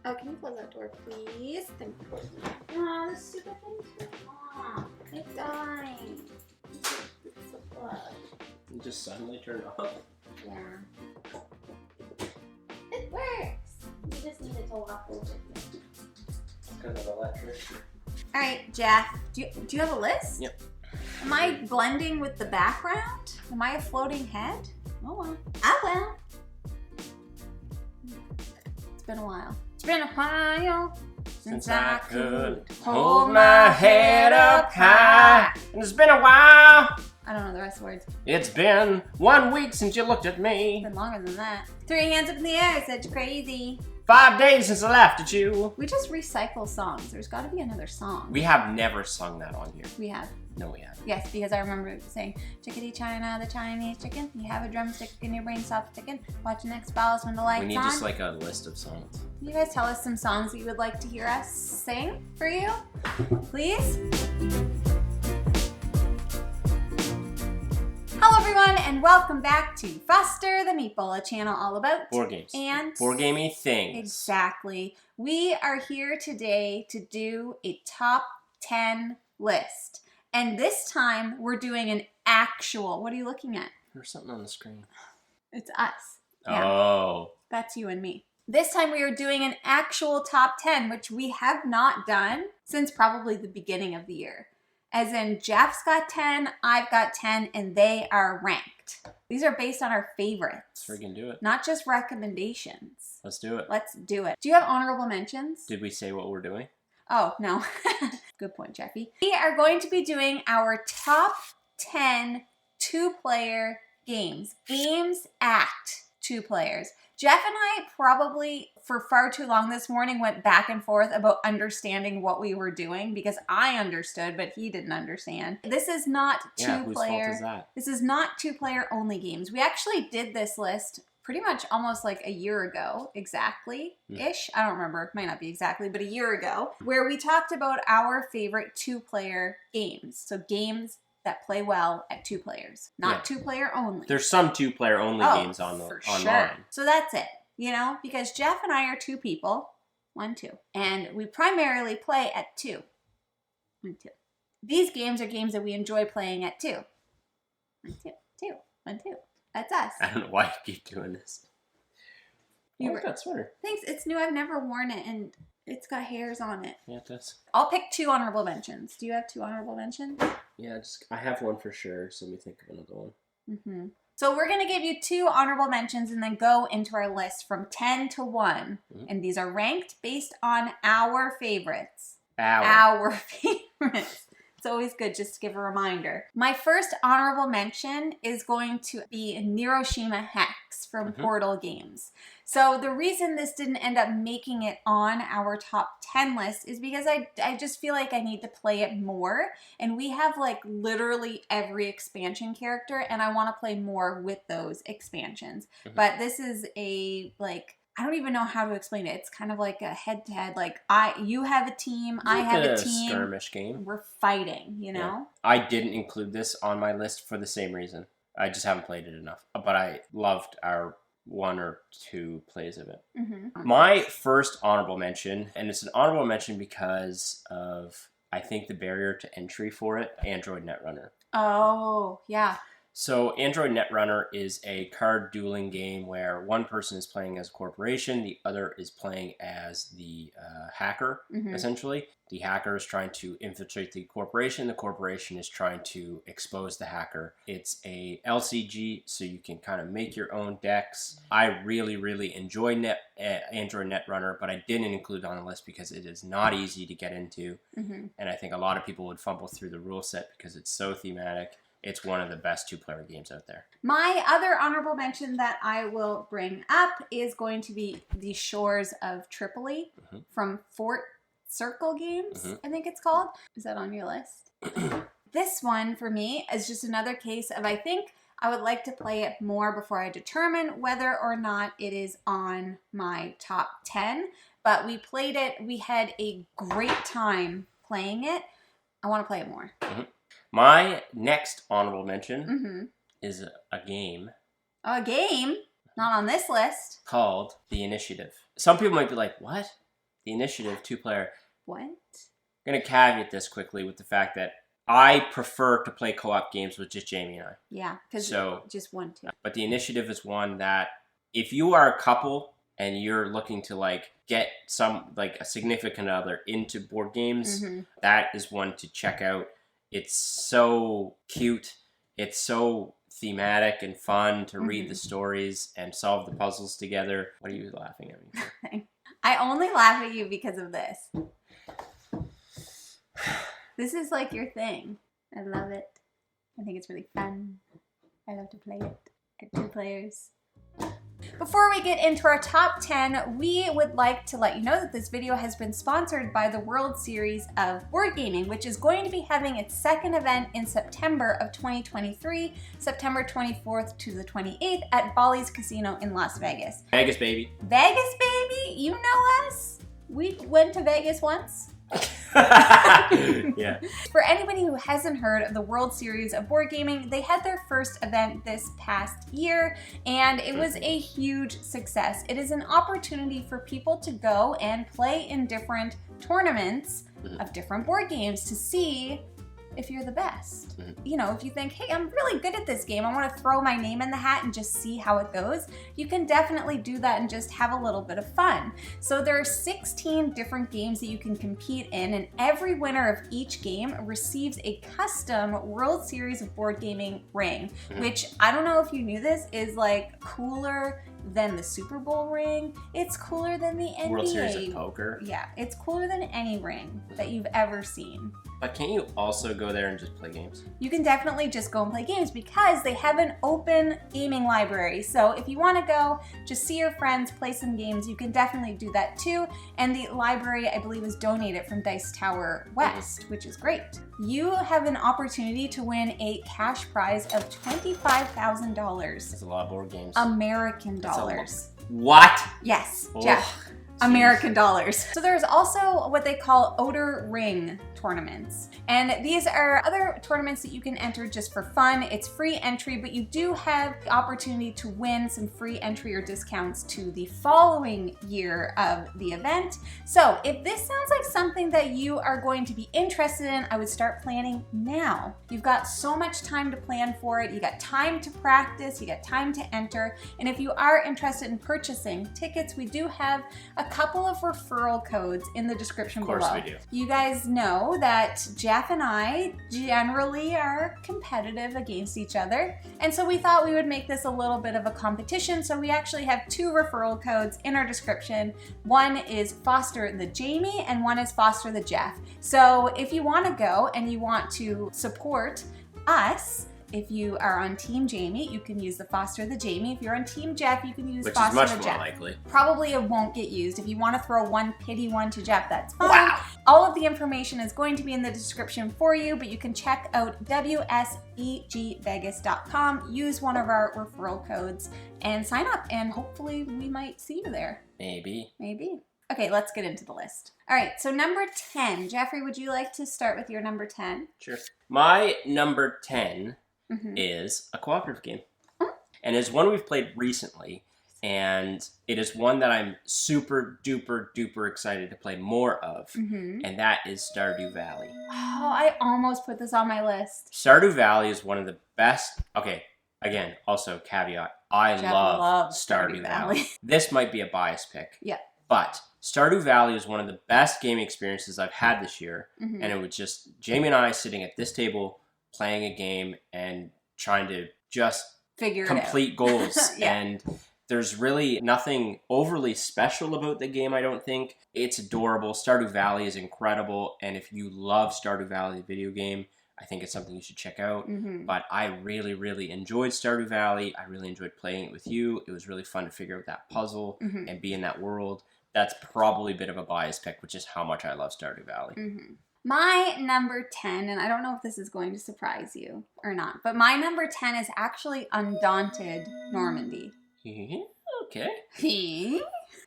Oh, can you close that door, please? Thank you. Oh, this stupid thing's off. It's dying. It's so blood. It just suddenly turned off. Yeah. It works. You just need it to walk over here. It's kind of electric. All right, Jeff. Do you have a list? Yep. Am I blending with the background? Am I a floating head? Oh well. I will. It's been a while. It's been a while since I could hold my head up high. And it's been a while. I don't know the rest of the words. It's been 1 week since you looked at me. It's been longer than that. 3 hands up in the air, said you're crazy. 5 days since I laughed at you. We just recycle songs. There's got to be another song. We have never sung that on here. We have. No, we haven't. Yes, because I remember saying, chickadee China, the Chinese chicken. You have a drumstick in your brain, stop sticking. Watching X-Files when the lights on. We need just like a list of songs. Can you guys tell us some songs that you would like to hear us sing for you? Please? Hello everyone and welcome back to Foster the Meeple, a channel all about board games. And board gamey things. Exactly. We are here today to do a top 10 list. And this time we're doing an actual, what are you looking at? There's something on the screen. It's us. Yeah. Oh. That's you and me. This time we are doing an actual top 10, which we have not done since probably the beginning of the year. As in, Jeff's got 10, I've got 10, and they are ranked. These are based on our favorites. Freaking do it. Not just recommendations. Let's do it. Let's do it. Do you have honorable mentions? Did we say what we're doing? Oh, no. Good point, Jeffy. We are going to be doing our top 10 two-player games. Games at 2 players. Jeff and I probably, for far too long this morning, went back and forth about understanding what we were doing because I understood, but he didn't understand. This is not two-player. Whose fault is that? This is not 2-player only games. We actually did this list pretty much almost like a year ago, exactly-ish. I don't remember, it might not be exactly, but a year ago, where we talked about our favorite 2-player games. So games that play well at 2 players, not 2-player only. There's some 2-player only games online. Sure. So that's it, you know, because Jeff and I are 2 people, 1, 2, and we primarily play at 2. 1, 2. These games are games that we enjoy playing at 2. 1, 2, 2, 1, 2. That's us. I don't know why you keep doing this. I like that sweater. Thanks. It's new. I've never worn it, and it's got hairs on it. Yeah, it does. I'll pick 2 honorable mentions. Do you have 2 honorable mentions? Yeah, I have one for sure, so let me think of another one. Mm-hmm. So we're going to give you 2 honorable mentions and then go into our list from 10 to 1. Mm-hmm. And these are ranked based on our favorites. Our favorites. It's always good just to give a reminder. My first honorable mention is going to be Niroshima Hex from Portal Games. So the reason this didn't end up making it on our top 10 list is because I just feel like I need to play it more. And we have like literally every expansion character and I want to play more with those expansions. But this is a like... I don't even know how to explain it. It's kind of like a head-to-head, like you have a team, I have a team. Skirmish game. We're fighting, you know? Yeah. I didn't include this on my list for the same reason. I just haven't played it enough. But I loved our 1 or 2 plays of it. My first honorable mention, and it's an honorable mention because of, I think, the barrier to entry for it, Android Netrunner. Oh, yeah. So Android Netrunner is a card dueling game where one person is playing as a corporation, the other is playing as the hacker, essentially. The hacker is trying to infiltrate the corporation is trying to expose the hacker. It's a LCG, so you can kind of make your own decks. I really, really enjoy Android Netrunner, but I didn't include it on the list because it is not easy to get into. And I think a lot of people would fumble through the rule set because it's so thematic. It's one of the best 2-player games out there. My other honorable mention that I will bring up is going to be The Shores of Tripoli from Fort Circle Games, I think it's called. Is that on your list? This one, for me, is just another case of I think I would like to play it more before I determine whether or not it is on my top 10. But we played it. We had a great time playing it. I want to play it more. My next honorable mention is a game. A game? Not on this list. Called The Initiative. Some people might be like, what? the initiative 2-player. What? I'm going to caveat this quickly with the fact that I prefer to play co-op games with just Jamie and I. Yeah, because just one, two. But the initiative is one that if you are a couple and you're looking to like get a significant other into board games, that is one to check out. It's so cute. It's so thematic and fun to read the stories and solve the puzzles together. What are you laughing at me for? I only laugh at you because of this. This is like your thing. I love it. I think it's really fun. I love to play it at 2 players. Before we get into our top 10, we would like to let you know that this video has been sponsored by the World Series of Board Gaming, which is going to be having its second event in September of 2023, September 24th to the 28th at Bally's Casino in Las Vegas. Vegas, baby. Vegas, baby? You know us. We went to Vegas once. Yeah. For anybody who hasn't heard of the World Series of Board Gaming, they had their first event this past year, and it was a huge success. It is an opportunity for people to go and play in different tournaments of different board games to see if you're the best. You know, if you think, hey, I'm really good at this game, I want to throw my name in the hat and just see how it goes, you can definitely do that and just have a little bit of fun. So there are 16 different games that you can compete in, and every winner of each game receives a custom World Series of Board Gaming ring, which, I don't know if you knew this, is like cooler than the Super Bowl ring. It's cooler than the NBA. World Series of Poker. Yeah, it's cooler than any ring that you've ever seen. But can't you also go there and just play games? You can definitely just go and play games because they have an open gaming library. So if you want to go, just see your friends, play some games, you can definitely do that too. And the library, I believe, is donated from Dice Tower West, which is great. You have an opportunity to win a cash prize of $25,000. That's a lot of board games. American dollars. What? Yes, Jeff. American dollars. So there's also what they call Odor Ring tournaments. And these are other tournaments that you can enter just for fun. It's free entry, but you do have the opportunity to win some free entry or discounts to the following year of the event. So if this sounds like something that you are going to be interested in, I would start planning now. You've got so much time to plan for it. You got time to practice, you got time to enter. And if you are interested in purchasing tickets, we do have a couple of referral codes in the description below. Of course we do. You guys know that Jeff and I generally are competitive against each other. And so we thought we would make this a little bit of a competition. So we actually have 2 referral codes in our description. One is Foster the Jamie and one is Foster the Jeff. So if you want to go and you want to support us, if you are on Team Jamie, you can use the Foster the Jamie. If you're on Team Jeff, you can use Foster the Jeff. Which is much more likely. Probably it won't get used. If you want to throw one pity one to Jeff, that's fine. Wow. All of the information is going to be in the description for you, but you can check out wsegvegas.com, use one of our referral codes, and sign up, and hopefully we might see you there. Maybe. Maybe. Okay, let's get into the list. All right, so number 10. Jeffrey, would you like to start with your number 10? Sure. My number 10 is a cooperative game. And it's one we've played recently, and it is one that I'm super duper duper excited to play more of, and that is Stardew Valley. Oh, I almost put this on my list. Stardew Valley is one of the best. Okay, again, also caveat, I love Stardew Valley. This might be a biased pick. Yeah. But Stardew Valley is one of the best gaming experiences I've had this year, and it was just Jamie and I sitting at this table playing a game and trying to just complete goals. Yeah. And there's really nothing overly special about the game, I don't think. It's adorable. Stardew Valley is incredible. And if you love Stardew Valley, the video game, I think it's something you should check out. But I really, really enjoyed Stardew Valley. I really enjoyed playing it with you. It was really fun to figure out that puzzle and be in that world. That's probably a bit of a bias pick, which is how much I love Stardew Valley. My number 10, and I don't know if this is going to surprise you or not, but my number 10 is actually Undaunted Normandy. Okay.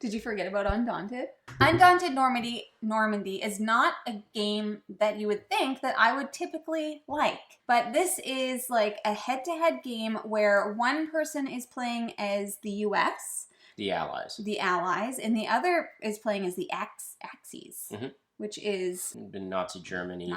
Did you forget about Undaunted? Undaunted Normandy is not a game that you would think that I would typically like. But this is like a head-to-head game where one person is playing as the US, The Allies. The Allies. And the other is playing as the Axis, which is... Been Nazi Germany.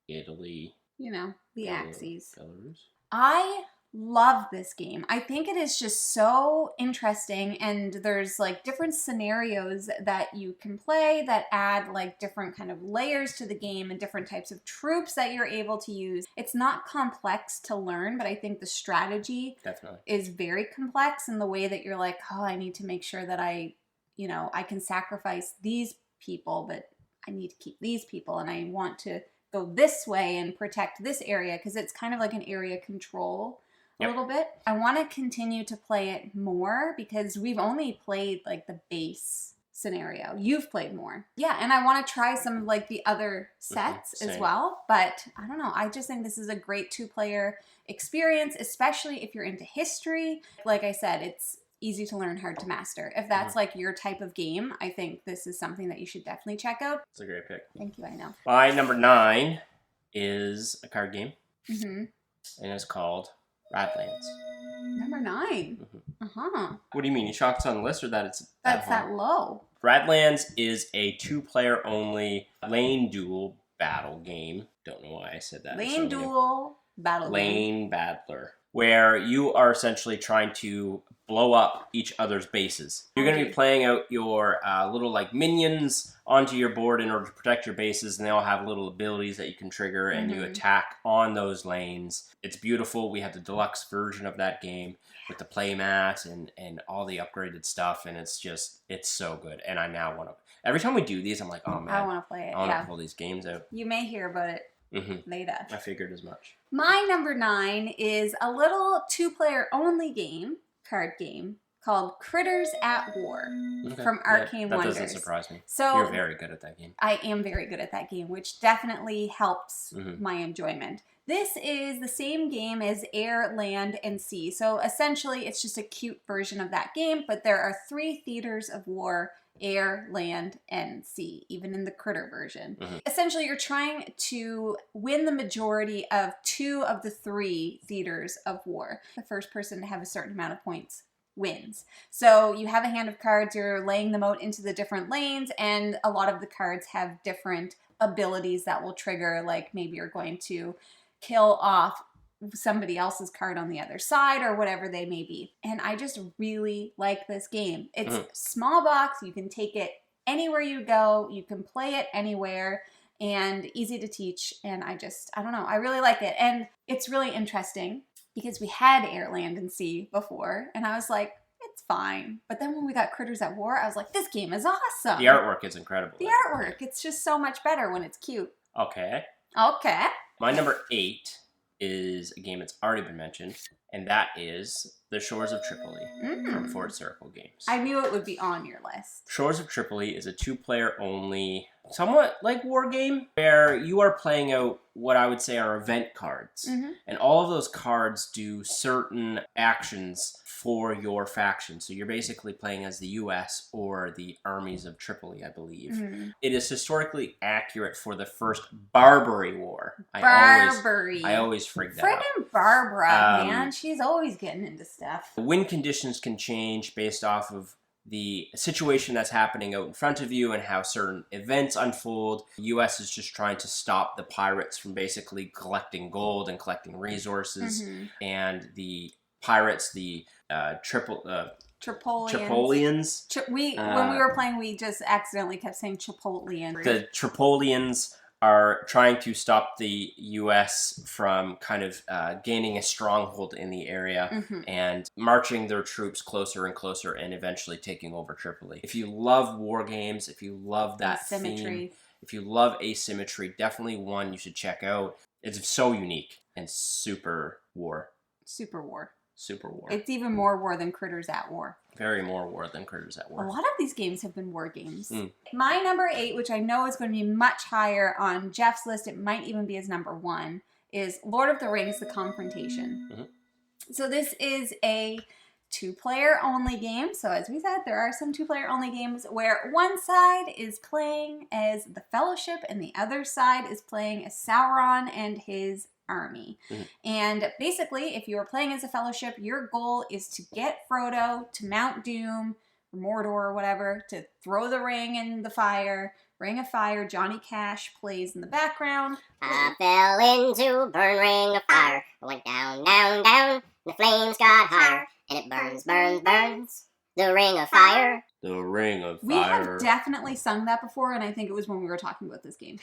Italy. You know, the Axis. Belarus. I love this game. I think it is just so interesting, and there's like different scenarios that you can play that add like different kind of layers to the game and different types of troops that you're able to use. It's not complex to learn, but I think the strategy is very complex in the way that you're like, oh, I need to make sure that I can sacrifice these people, but I need to keep these people, and I want to go this way and protect this area, because it's kind of like an area control a little bit. I want to continue to play it more because we've only played like the base scenario. You've played more. Yeah, and I want to try some of like the other sets as well, but I don't know. I just think this is a great 2-player experience, especially if you're into history. Like I said, it's easy to learn, hard to master. If that's like your type of game, I think this is something that you should definitely check out. It's a great pick. Thank you, I know. My number 9 is a card game, and it's called Radlands. Number 9? What do you mean? You shocked it's on the list, or that it's that low? Radlands is a 2-player only lane duel battle game. Don't know why I said that. Lane duel battle game. Lane battler. Where you are essentially trying to blow up each other's bases. You're going to be playing out your little like minions onto your board in order to protect your bases, and they all have little abilities that you can trigger, and you attack on those lanes. It's beautiful. We have the deluxe version of that game with the playmat and all the upgraded stuff, and it's so good. And I now want to... Every time we do these, I'm like, oh man, I want to play it. I want to pull these games out. You may hear about it later. I figured as much. My number 9 is a little 2-player only card game, called Critters at War from Arcane Wonders. That doesn't surprise me. So you're very good at that game. I am very good at that game, which definitely helps my enjoyment. This is the same game as Air, Land, and Sea. So essentially, it's just a cute version of that game, but there are 3 theaters of war: air, land, and sea, even in the critter version. Essentially, you're trying to win the majority of 2 of the 3 theaters of war. The first person to have a certain amount of points wins. So you have a hand of cards, you're laying them out into the different lanes, and a lot of the cards have different abilities that will trigger, like maybe you're going to kill off somebody else's card on the other side or whatever they may be. And I just really like this game. It's small box, you can take it anywhere you go, you can play it anywhere, and easy to teach. And I don't know, I really like it. And it's really interesting because we had Air, Land, and Sea before, and I was like, it's fine. But then when we got Critters at War, I was like, this game is awesome. The artwork is incredible. The artwork, it's just so much better when it's cute. Okay. My number 8 is a game that's already been mentioned, and that is The Shores of Tripoli from Fort Circle Games. I knew it would be on your list. Shores of Tripoli is a 2-player only, somewhat like war game, where you are playing out what I would say are event cards. And all of those cards do certain actions for your faction. So you're basically playing as the U.S. or the armies of Tripoli, I believe. It is historically accurate for the first Barbary War. I always freak that out. Friggin' Barbara, man. She's always getting into stuff. Wind conditions can change based off of the situation that's happening out in front of you and how certain events unfold. The U.S. is just trying to stop the pirates from basically collecting gold and collecting resources. And the pirates, the Tripolians. When we were playing, we just accidentally kept saying Chipolian. The Tripolians are trying to stop the U.S. from kind of gaining a stronghold in the area and marching their troops closer and closer and eventually taking over Tripoli. If you love war games, if you love that theme, if you love asymmetry, definitely one you should check out. It's so unique and super war. It's even more war than Critters at War. Very more war than Critters at War. A lot of these games have been war games. My number 8, which I know is going to be much higher on Jeff's list, it might even be his number 1, is Lord of the Rings: The Confrontation. So this is a 2-player only game. So as we said, there are some 2-player only games where one side is playing as the Fellowship and the other side is playing as Sauron and his army. And basically, if you are playing as a fellowship, your goal is to get Frodo to Mount Doom, or Mordor or whatever, to throw the ring in the fire. Ring of Fire, Johnny Cash plays in the background. I fell into a burn ring of fire. I went down, down, down. The flames got higher. And it burns, burns, burns. The ring of fire. The ring of fire. We have definitely sung that before, and I think it was when we were talking about this game.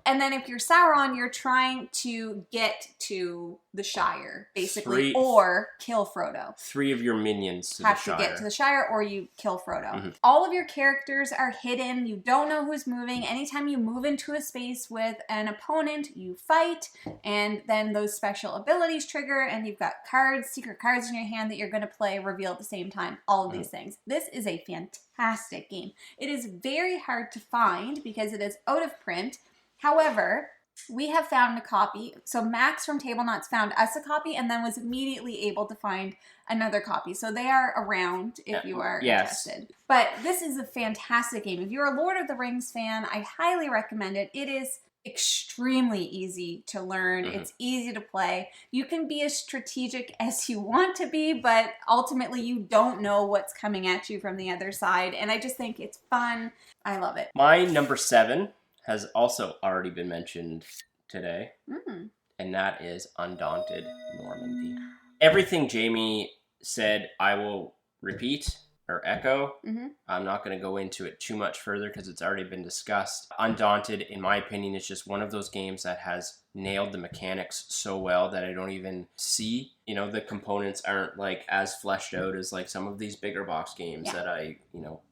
And then if you're Sauron, you're trying to get to the Shire, basically, or kill Frodo. 3 of your minions have to get to the Shire, or you kill Frodo. All of your characters are hidden. You don't know who's moving. Anytime you move into a space with an opponent, you fight, and then those special abilities trigger, and you've got cards, secret cards in your hand that you're going to play, reveal at the same time, all of these things. This is a fantastic game. It is very hard to find because it is out of print. However, we have found a copy. So Max from Table Knots found us a copy and then was immediately able to find another copy. So they are around if you are interested. But this is a fantastic game. If you're a Lord of the Rings fan, I highly recommend it. It is extremely easy to learn. It's easy to play. You can be as strategic as you want to be, but ultimately you don't know what's coming at you from the other side. And I just think it's fun. I love it. My number 7 has also already been mentioned today, and that is Undaunted Normandy. Everything Jamie said, I will repeat or echo. I'm not going to go into it too much further because it's already been discussed. Undaunted, in my opinion, is just one of those games that has nailed the mechanics so well that I don't even see, the components aren't like as fleshed out as like some of these bigger box games that I,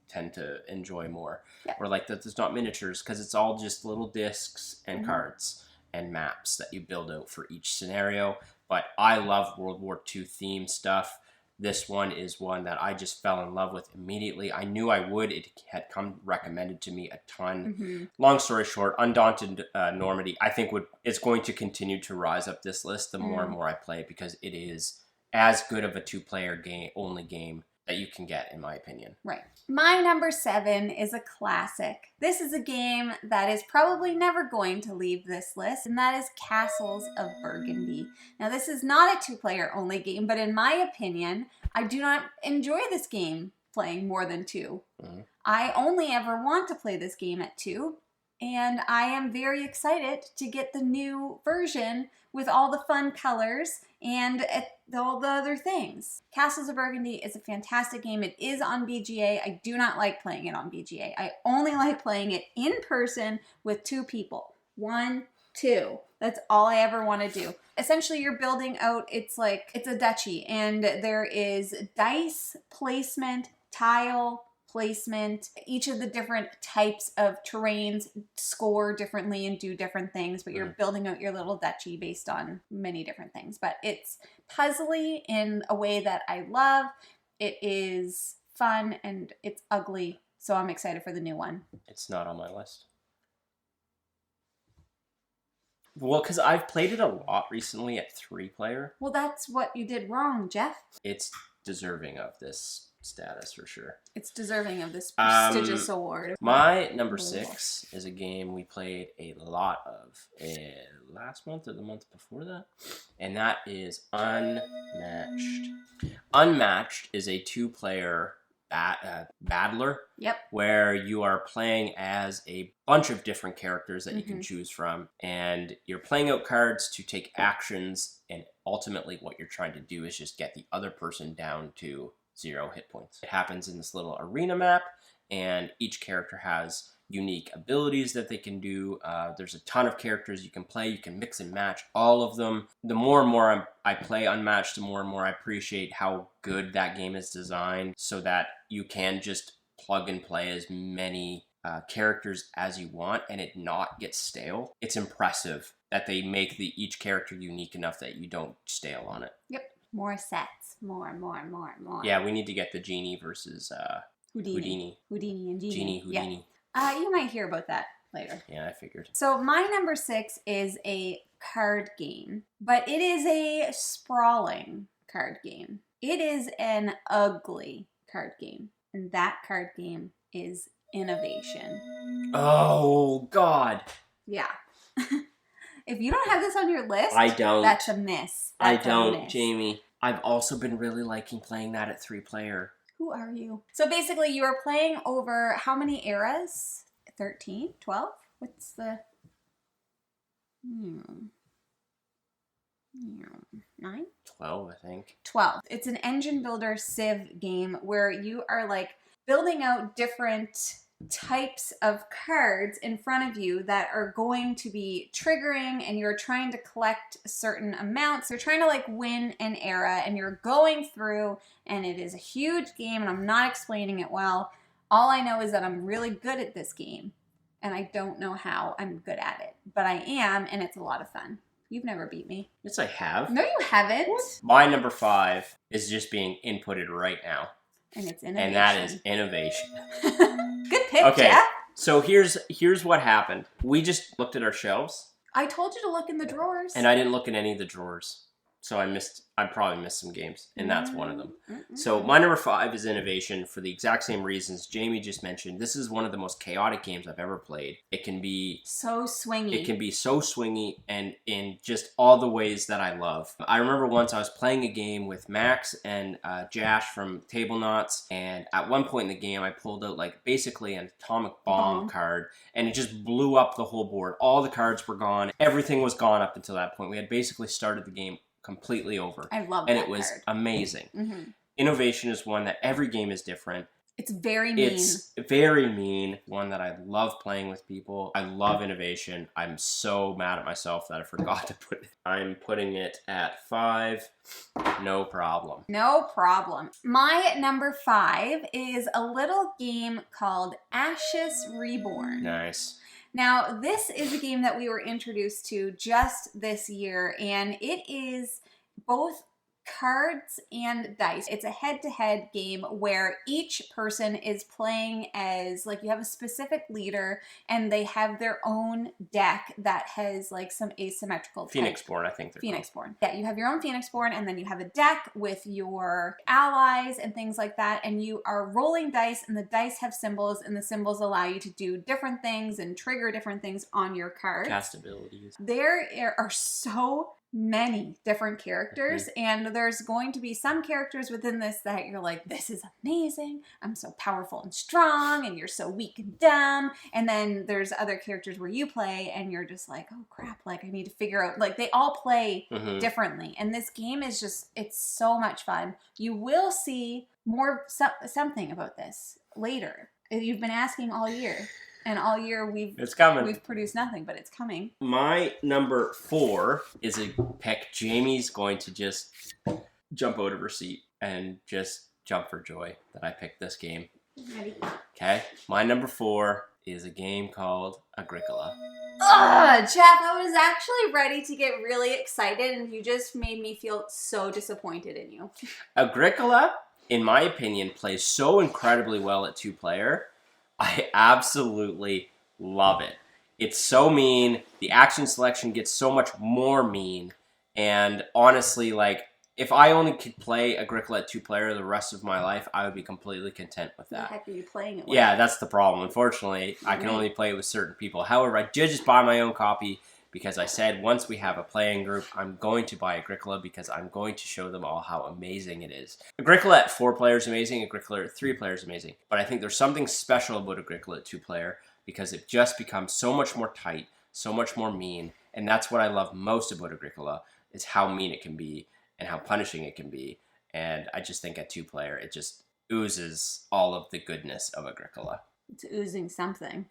tend to enjoy more. Or like that there's not miniatures because it's all just little discs and cards and maps that you build out for each scenario. But I love World War II theme stuff. This one is one that I just fell in love with immediately. I knew I would. It had come recommended to me a ton. Long story short, Undaunted Normandy, I think it's going to continue to rise up this list the more and more I play it because it is as good of a 2-player only game that you can get, in my opinion. Right. My number 7 is a classic. This is a game that is probably never going to leave this list, and that is Castles of Burgundy. Now, this is not a 2-player only game, but in my opinion, I do not enjoy this game playing more than 2. I only ever want to play this game at 2, and I am very excited to get the new version with all the fun colors and all the other things. Castles of Burgundy is a fantastic game. It is on BGA. I do not like playing it on BGA. I only like playing it in person with 2 people. 1, 2. That's all I ever want to do. Essentially, you're building out, it's a duchy, and there is dice placement, tile placement. Each of the different types of terrains score differently and do different things, but you're building out your little duchy based on many different things. But it's puzzly in a way that I love. It is fun and it's ugly, so I'm excited for the new one. It's not on my list. Well, because I've played it a lot recently at 3-player. Well, that's what you did wrong, Jeff. It's deserving of this status for sure. It's deserving of this prestigious award. My number 6 is a game we played a lot of last month or the month before that, and that is Unmatched. Unmatched is a 2-player battler. Yep. Where you are playing as a bunch of different characters that you can choose from, and you're playing out cards to take actions, and ultimately what you're trying to do is just get the other person down to 0 hit points. It happens in this little arena map, and each character has unique abilities that they can do. There's a ton of characters you can play. You can mix and match all of them. The more and more I play Unmatched, the more and more I appreciate how good that game is designed so that you can just plug and play as many characters as you want and it not get stale. It's impressive that they make each character unique enough that you don't stale on it. Yep. More sets. More. Yeah, we need to get the Genie versus Houdini. Houdini and Genie. Houdini. Yeah. You might hear about that later. Yeah, I figured. So my number 6 is a card game, but it is a sprawling card game. It is an ugly card game, and that card game is Innovation. Oh, God. Yeah. If you don't have this on your list, I don't. That's a miss. I don't, Jamie. I've also been really liking playing that at 3-player. Who are you? So basically, you are playing over how many eras? 13? 12? What's the... 9? 12, I think. 12. It's an engine builder civ game where you are like building out different types of cards in front of you that are going to be triggering, and you're trying to collect certain amounts. You're trying to like win an era, and you're going through, and it is a huge game, and I'm not explaining it well. All I know is that I'm really good at this game, and I don't know how I'm good at it, but I am, and it's a lot of fun. You've never beat me. Yes, I have. No, you haven't. My number 5 is just being inputted right now. And it's innovation. And that is innovation. Good pick, Okay, Jeff. so here's what happened. We just looked at our shelves. I told you to look in the drawers. And I didn't look in any of the drawers. So I probably missed some games, and that's one of them. So my number 5 is innovation for the exact same reasons Jamie just mentioned. This is one of the most chaotic games I've ever played. It can be so swingy. It can be so swingy, and in just all the ways that I love. I remember once I was playing a game with Max and Jash from Table Knots, and at one point in the game I pulled out like basically an atomic bomb card, and it just blew up the whole board. All the cards were gone. Everything was gone up until that point. We had basically started the game completely over. I love and that it was card. Amazing. Mm-hmm. Innovation is one that every game is different. It's very mean. It's very mean. One that I love playing with people. I love innovation. I'm so mad at myself that I forgot to put it. I'm putting it at 5. No problem. No problem. My number 5 is a little game called Ashes Reborn. Nice. Now, this is a game that we were introduced to just this year, and it is both cards and dice. It's a head-to-head game where each person is playing as, like, you have a specific leader, and they have their own deck that has, like, some asymmetrical Phoenixborn, I think they're Phoenixborn. Yeah, you have your own Phoenixborn, and then you have a deck with your allies and things like that, and you are rolling dice, and the dice have symbols, and the symbols allow you to do different things and trigger different things on your cards. Cast abilities. There are so many different characters, and there's going to be some characters within this that you're like, this is amazing, I'm so powerful and strong, and you're so weak and dumb. And then there's other characters where you play and you're just like, oh crap, like I need to figure out, like they all play differently. And this game is just, it's so much fun. You will see more something about this later. You've been asking all year. And all year it's coming. We've produced nothing, but it's coming. My number 4 is a pick. Jamie's going to just jump out of her seat and just jump for joy that I picked this game. Ready? Okay. My number 4 is a game called Agricola. Jeff, I was actually ready to get really excited, and you just made me feel so disappointed in you. Agricola, in my opinion, plays so incredibly well at 2-player. I absolutely love it. It's so mean. The action selection gets so much more mean. And honestly, like, if I only could play Agricola at 2-player the rest of my life, I would be completely content with that. What the heck are you playing it with? Yeah, that's the problem. Unfortunately, I can only play it with certain people. However, I did just buy my own copy because I said once we have a playing group, I'm going to buy Agricola because I'm going to show them all how amazing it is. Agricola at 4-player is amazing. Agricola at 3-player is amazing. But I think there's something special about Agricola at 2-player because it just becomes so much more tight, so much more mean. And that's what I love most about Agricola is how mean it can be and how punishing it can be. And I just think at 2-player, it just oozes all of the goodness of Agricola. It's oozing something.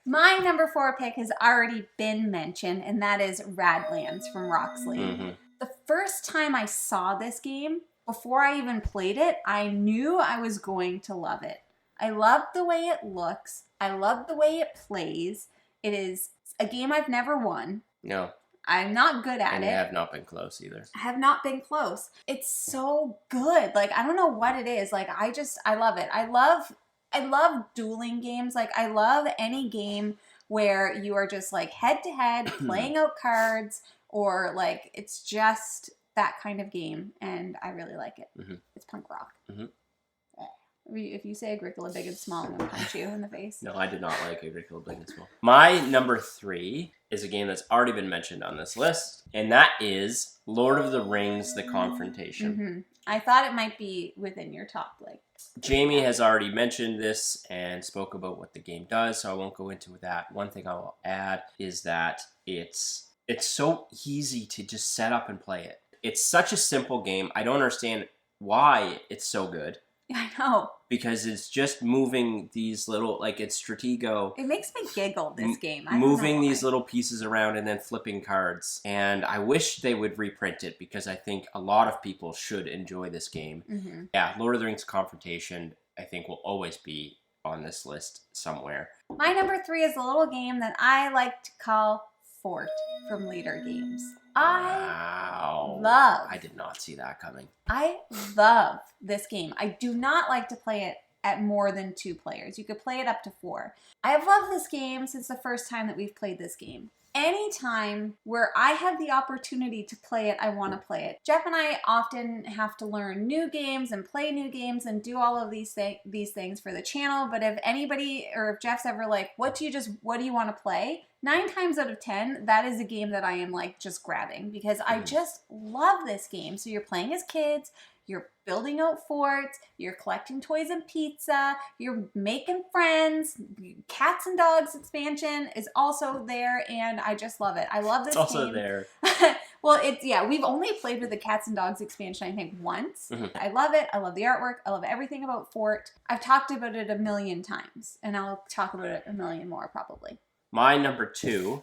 My number 4 pick has already been mentioned, and that is Radlands from Roxley. The first time I saw this game, before I even played it, I knew I was going to love it. I love the way it looks. I love the way it plays. It is a game I've never won. No. I'm not good at it. And you have not been close either. I have not been close. It's so good. Like, I don't know what it is. Like, I love it. I love dueling games. Like, I love any game where you are just like head to head playing out cards, or like it's just that kind of game, and I really like it. It's punk rock. If you say Agricola big and small, I'm going to punch you in the face. No, I did not like Agricola big and small. My number 3 is a game that's already been mentioned on this list, and that is Lord of the Rings: The Confrontation. Mm-hmm. I thought it might be within your top, like. Jamie has already mentioned this and spoke about what the game does, so I won't go into that. One thing I will add is that it's so easy to just set up and play it. It's such a simple game. I don't understand why it's so good. I know. Because it's just moving these little, like, it's Stratego. It makes me giggle, this game. Moving these little pieces around and then flipping cards. And I wish they would reprint it because I think a lot of people should enjoy this game. Mm-hmm. Yeah, Lord of the Rings Confrontation, I think, will always be on this list somewhere. My number 3 is a little game that I like to call Fort from Later Games. I did not see that coming. I love this game. I do not like to play it at more than 2 players. You could play it up to 4. I have loved this game since the first time that we've played this game. Anytime where I have the opportunity to play it, I want to play it. Jeff and I often have to learn new games and play new games and do all of these things for the channel. But if anybody, or if Jeff's ever like, what do you want to play? 9 times out of 10, that is a game that I am like just grabbing because I just love this game. So you're playing as kids, you're building out forts, you're collecting toys and pizza, you're making friends. Cats and Dogs expansion is also there, and I just love it. I love this game. It's also there. Well, we've only played with the Cats and Dogs expansion, I think, once. Mm-hmm. I love it. I love the artwork. I love everything about Fort. I've talked about it a million times, and I'll talk about it a million more probably. My number 2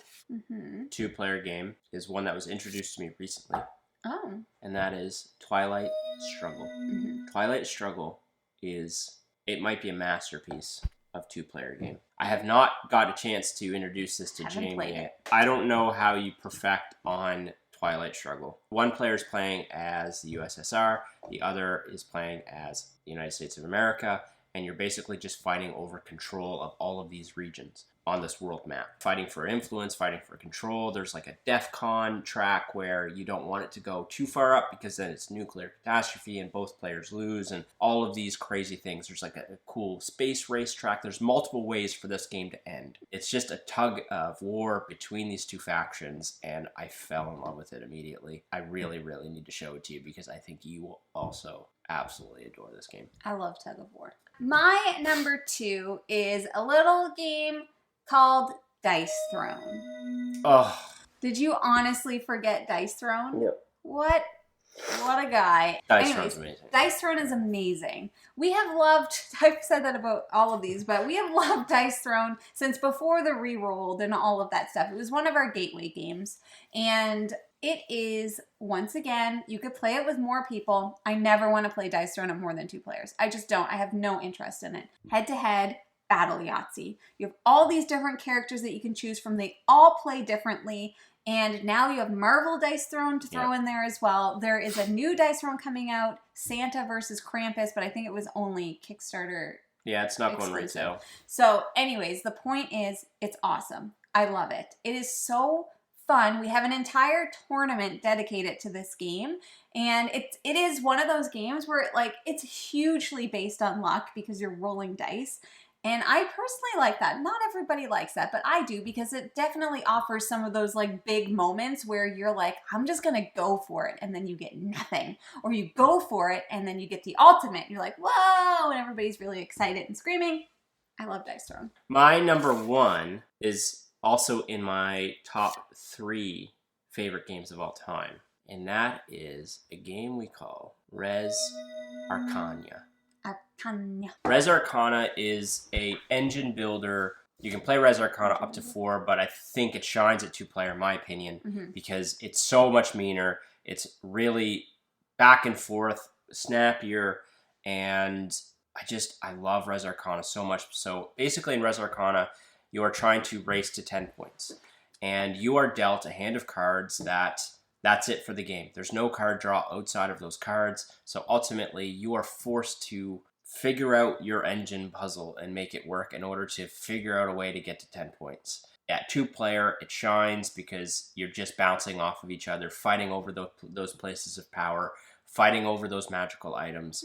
2-player game is one that was introduced to me recently. Oh. And that is Twilight Struggle. Mm-hmm. Twilight Struggle it might be a masterpiece of 2-player game. I have not got a chance to introduce this to Jamie yet. I don't know how you perfect on Twilight Struggle. One player is playing as the USSR, the other is playing as the United States of America, and you're basically just fighting over control of all of these regions on this world map. Fighting for influence, fighting for control. There's like a DEFCON track where you don't want it to go too far up because then it's nuclear catastrophe and both players lose and all of these crazy things. There's like a cool space race track. There's multiple ways for this game to end. It's just a tug of war between these 2 factions and I fell in love with it immediately. I really, really need to show it to you because I think you will also absolutely adore this game. I love tug of war. My number 2 is a little game called Dice Throne. Oh. Did you honestly forget Dice Throne? Yep. What a guy. Dice Throne's amazing. Dice Throne is amazing. We have loved, I've said that about all of these, but we have loved Dice Throne since before the re-rolled and all of that stuff. It was one of our gateway games. And it is, once again, you could play it with more people. I never want to play Dice Throne at more than 2 players. I just don't. I have no interest in it. Head-to-head. Battle Yahtzee. You have all these different characters that you can choose from. They all play differently. And now you have Marvel Dice Throne to throw in there as well. There is a new Dice Throne coming out, Santa versus Krampus, but I think it was only Kickstarter. Yeah, it's not going right now. So anyways, the point is, it's awesome. I love it. It is so fun. We have an entire tournament dedicated to this game. And it is one of those games where it's hugely based on luck because you're rolling dice. And I personally like that. Not everybody likes that, but I do because it definitely offers some of those big moments where you're like, I'm just going to go for it. And then you get nothing. Or you go for it and then you get the ultimate. You're like, whoa, and everybody's really excited and screaming. I love Dice Throne. My number 1 is also in my top 3 favorite games of all time. And that is a game we call Res Arcana. Res Arcana is a engine builder. You can play Res Arcana up to 4, but I think it shines at 2-player, in my opinion, because it's so much meaner. It's really back and forth, snappier, and I love Res Arcana so much. So basically in Res Arcana, you are trying to race to 10 points, and you are dealt a hand of cards that's it for the game. There's no card draw outside of those cards, so ultimately you are forced to figure out your engine puzzle and make it work in order to figure out a way to get to 10 points. At 2-player, it shines because you're just bouncing off of each other, fighting over those places of power, fighting over those magical items.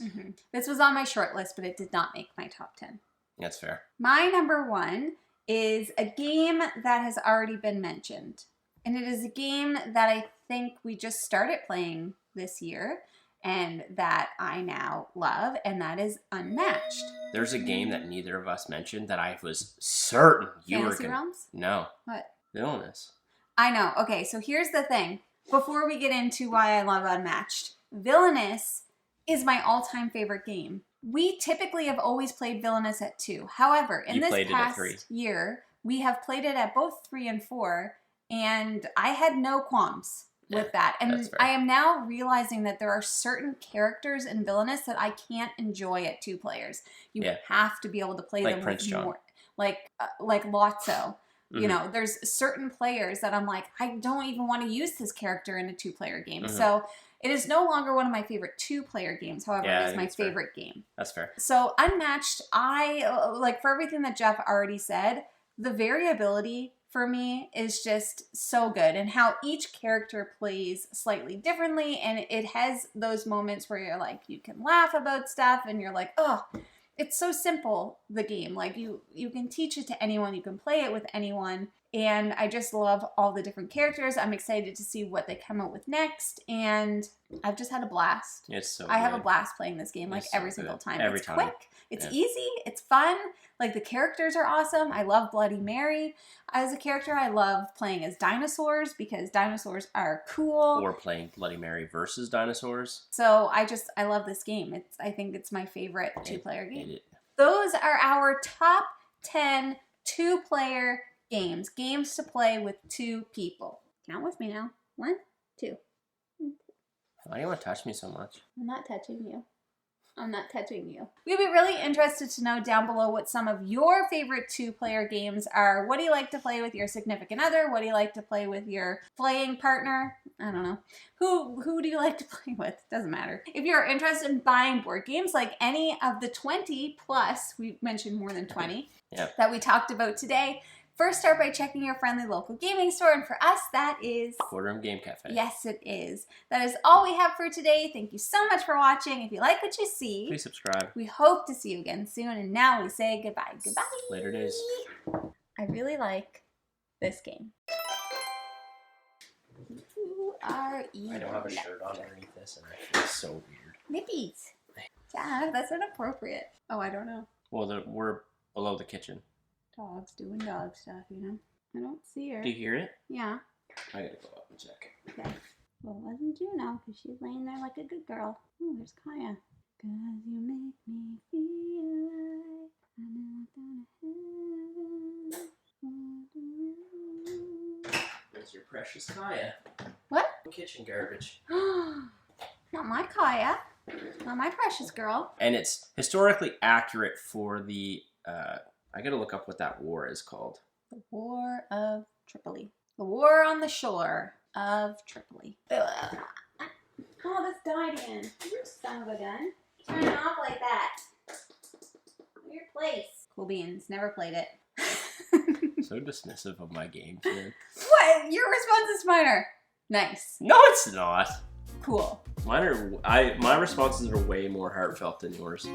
This was on my short list, but it did not make my top 10. That's fair. My number 1 is a game that has already been mentioned. And it is a game that I think we just started playing this year and that I now love, and that is Unmatched. There's a game that neither of us mentioned that I was certain you Fantasy were going to... Realms? No. What? Villainous. I know. Okay, so here's the thing. Before we get into why I love Unmatched, Villainous is my all-time favorite game. We typically have always played Villainous at 2. However, in this past year, we have played it at both 3 and 4, and I had no qualms with that. And I am now realizing that there are certain characters in Villainous that I can't enjoy at 2 players. You have to be able to play them with more. Like Lotso. You know, there's certain players that I'm like, I don't even want to use this character in a 2-player game. So it is no longer one of my favorite 2-player games. However, it is my favorite game. That's fair. So Unmatched, I, like for everything that Jeff already said, the variability for me is just so good, and how each character plays slightly differently, and it has those moments where you're like, you can laugh about stuff, and you're like, oh, it's so simple, the game. Like, you can teach it to anyone, you can play it with anyone, and I just love all the different characters. I'm excited to see what they come out with next, and I've just had a blast. It's so I have a blast playing this game, like every single time. Every it's time. Quick, it's easy, it's fun. Like, the characters are awesome. I love Bloody Mary as a character. I love playing as dinosaurs because dinosaurs are cool. Or playing Bloody Mary versus dinosaurs. So I love this game. I think it's my favorite 2-player game. Those are our top 10 2-player games. Games to play with 2 people. Count with me now. 1, 2. Why do you want to touch me so much? I'm not touching you. I'm not touching you. We'd be really interested to know down below what some of your favorite 2-player games are. What do you like to play with your significant other? What do you like to play with your playing partner? I don't know. Who do you like to play with? Doesn't matter. If you're interested in buying board games, like any of the 20 plus, we mentioned more than 20, that we talked about today, first start by checking your friendly local gaming store, and for us, that is... Quarter Game Cafe. Yes, it is. That is all we have for today. Thank you so much for watching. If you like what you see... please subscribe. We hope to see you again soon, and now we say goodbye. Goodbye. Later days. I really like this game. You are evil. I don't have a shirt on underneath this, and I feel so weird. Nippies. Yeah, that's inappropriate. Oh, I don't know. Well, we're below the kitchen. Dogs doing dog stuff, you know? I don't see her. Do you hear it? Yeah. I gotta go up and check. Okay. Well, it wasn't Juno, because she's laying there like a good girl. Oh, there's Kaya. 'Cause you make me feel like I'm not gonna have. There's your precious Kaya. What? Kitchen garbage. Not my Kaya. Not my precious girl. And it's historically accurate for the... I gotta look up what that war is called. The War of Tripoli. The War on the Shore of Tripoli. Ugh. Oh, this died again. You son of a gun. Turn it off like that. Your place. Cool beans. Never played it. So dismissive of my games, man. What? Your response is minor. Nice. No, it's not. Cool. My responses are way more heartfelt than yours.